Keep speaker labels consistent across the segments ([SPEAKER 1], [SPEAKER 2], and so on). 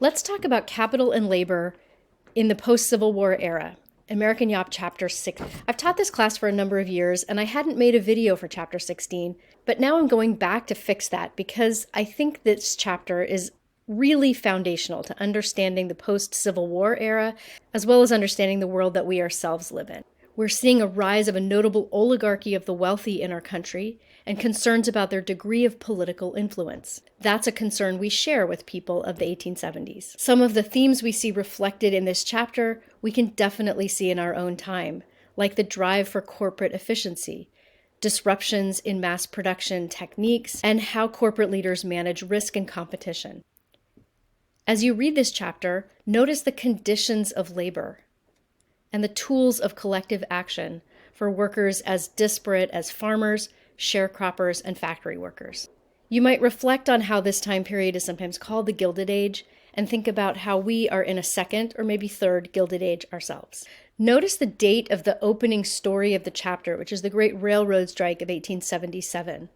[SPEAKER 1] Let's talk about capital and labor in the post-Civil War era. American Yawp Chapter 6. I've taught this class for a number of years, and I hadn't made a video for Chapter 16, but now I'm going back to fix that because I think this chapter is really foundational to understanding the post-Civil War era, as well as understanding the world that we ourselves live in. We're seeing a rise of a notable oligarchy of the wealthy in our country and concerns about their degree of political influence. That's a concern we share with people of the 1870s. Some of the themes we see reflected in this chapter we can definitely see in our own time, like the drive for corporate efficiency, disruptions in mass production techniques, and how corporate leaders manage risk and competition. As you read this chapter, notice the conditions of labor and the tools of collective action for workers as disparate as farmers, sharecroppers, and factory workers. You might reflect on how this time period is sometimes called the Gilded Age and think about how we are in a second or maybe third Gilded Age ourselves. Notice the date of the opening story of the chapter, which is the Great Railroad Strike of 1877.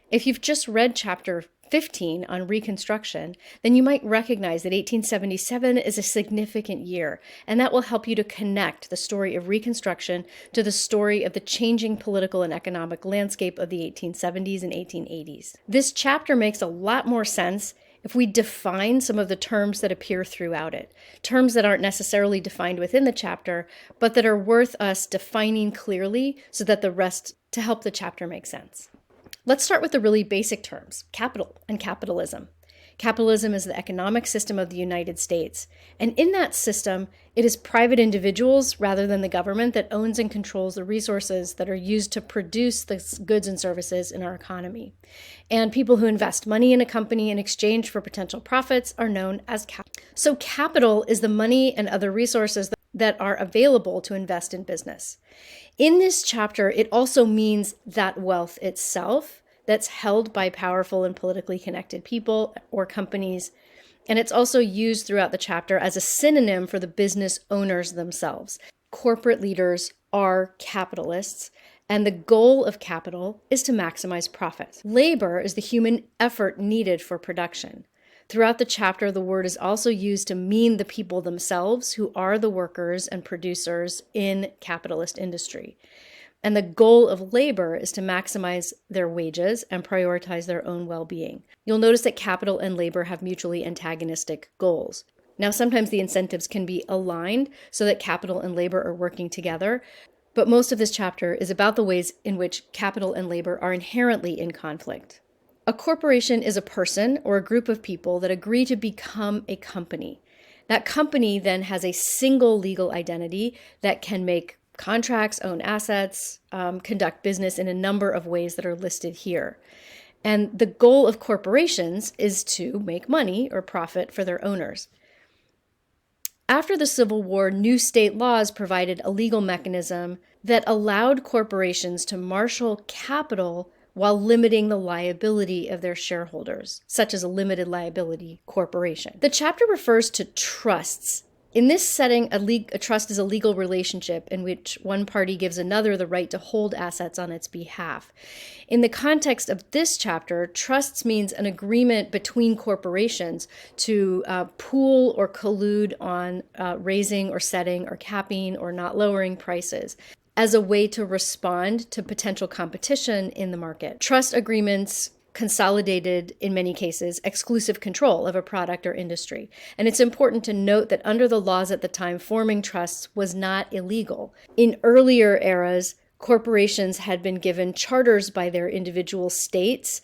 [SPEAKER 1] If you've just read chapter 15 on Reconstruction, then you might recognize that 1877 is a significant year, and that will help you to connect the story of Reconstruction to the story of the changing political and economic landscape of the 1870s and 1880s. This chapter makes a lot more sense if we define some of the terms that appear throughout it, terms that aren't necessarily defined within the chapter, but that are worth us defining clearly so that the rest to help the chapter make sense. Let's start with the really basic terms, capital and capitalism. Capitalism is the economic system of the United States. And in that system, it is private individuals rather than the government that owns and controls the resources that are used to produce the goods and services in our economy. And people who invest money in a company in exchange for potential profits are known as capital. So capital is the money and other resources that are available to invest in business. In this chapter, it also means that wealth itself that's held by powerful and politically connected people or companies. And it's also used throughout the chapter as a synonym for the business owners themselves. Corporate leaders are capitalists, and the goal of capital is to maximize profits. Labor is the human effort needed for production. Throughout the chapter, the word is also used to mean the people themselves who are the workers and producers in capitalist industry. And the goal of labor is to maximize their wages and prioritize their own well-being. You'll notice that capital and labor have mutually antagonistic goals. Now, sometimes the incentives can be aligned so that capital and labor are working together, but most of this chapter is about the ways in which capital and labor are inherently in conflict. A corporation is a person or a group of people that agree to become a company. That company then has a single legal identity that can make contracts, own assets, conduct business in a number of ways that are listed here. And the goal of corporations is to make money or profit for their owners. After the Civil War, new state laws provided a legal mechanism that allowed corporations to marshal capital while limiting the liability of their shareholders, such as a limited liability corporation. The chapter refers to trusts. In this setting, a trust is a legal relationship in which one party gives another the right to hold assets on its behalf. In the context of this chapter, trusts means an agreement between corporations to pool or collude on raising or setting or capping or not lowering prices as a way to respond to potential competition in the market. Trust agreements consolidated, in many cases, exclusive control of a product or industry. And it's important to note that under the laws at the time, forming trusts was not illegal. In earlier eras, corporations had been given charters by their individual states,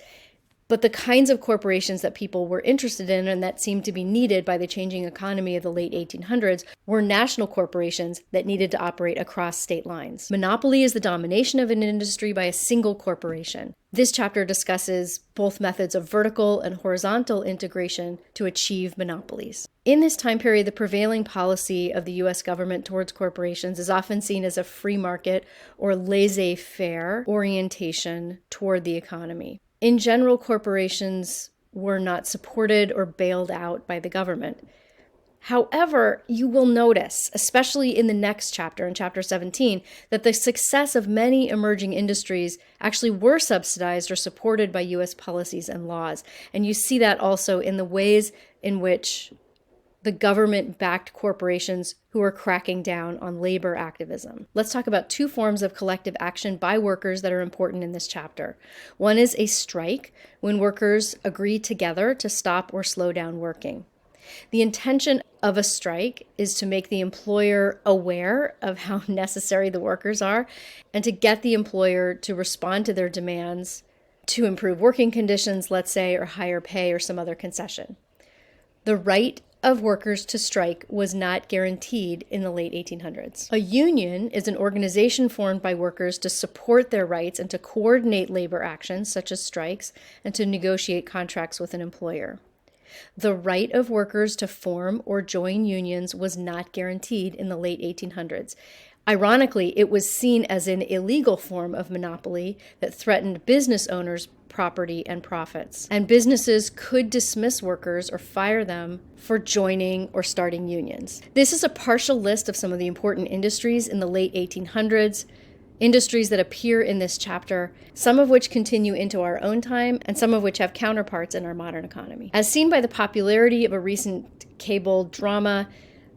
[SPEAKER 1] but the kinds of corporations that people were interested in and that seemed to be needed by the changing economy of the late 1800s were national corporations that needed to operate across state lines. Monopoly is the domination of an industry by a single corporation. This chapter discusses both methods of vertical and horizontal integration to achieve monopolies. In this time period, the prevailing policy of the U.S. government towards corporations is often seen as a free market or laissez-faire orientation toward the economy. In general, corporations were not supported or bailed out by the government. However, you will notice, especially in the next chapter, in chapter 17, that the success of many emerging industries actually were subsidized or supported by U.S. policies and laws. And you see that also in the ways in which the government-backed corporations who are cracking down on labor activism. Let's talk about two forms of collective action by workers that are important in this chapter. One is a strike, when workers agree together to stop or slow down working. The intention of a strike is to make the employer aware of how necessary the workers are and to get the employer to respond to their demands to improve working conditions, let's say, or higher pay or some other concession. The right of workers to strike was not guaranteed in the late 1800s. A union is an organization formed by workers to support their rights and to coordinate labor actions, such as strikes, and to negotiate contracts with an employer. The right of workers to form or join unions was not guaranteed in the late 1800s. Ironically, it was seen as an illegal form of monopoly that threatened business owners' property and profits. And businesses could dismiss workers or fire them for joining or starting unions. This is a partial list of some of the important industries in the late 1800s, industries that appear in this chapter, some of which continue into our own time and some of which have counterparts in our modern economy. As seen by the popularity of a recent cable drama,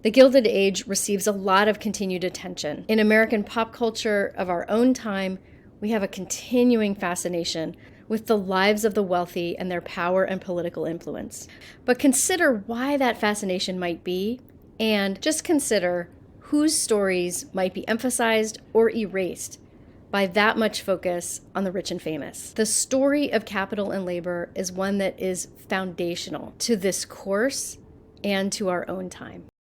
[SPEAKER 1] The Gilded Age receives a lot of continued attention. In American pop culture of our own time, we have a continuing fascination with the lives of the wealthy and their power and political influence. But consider why that fascination might be, and just consider whose stories might be emphasized or erased by that much focus on the rich and famous. The story of capital and labor is one that is foundational to this course and to our own time.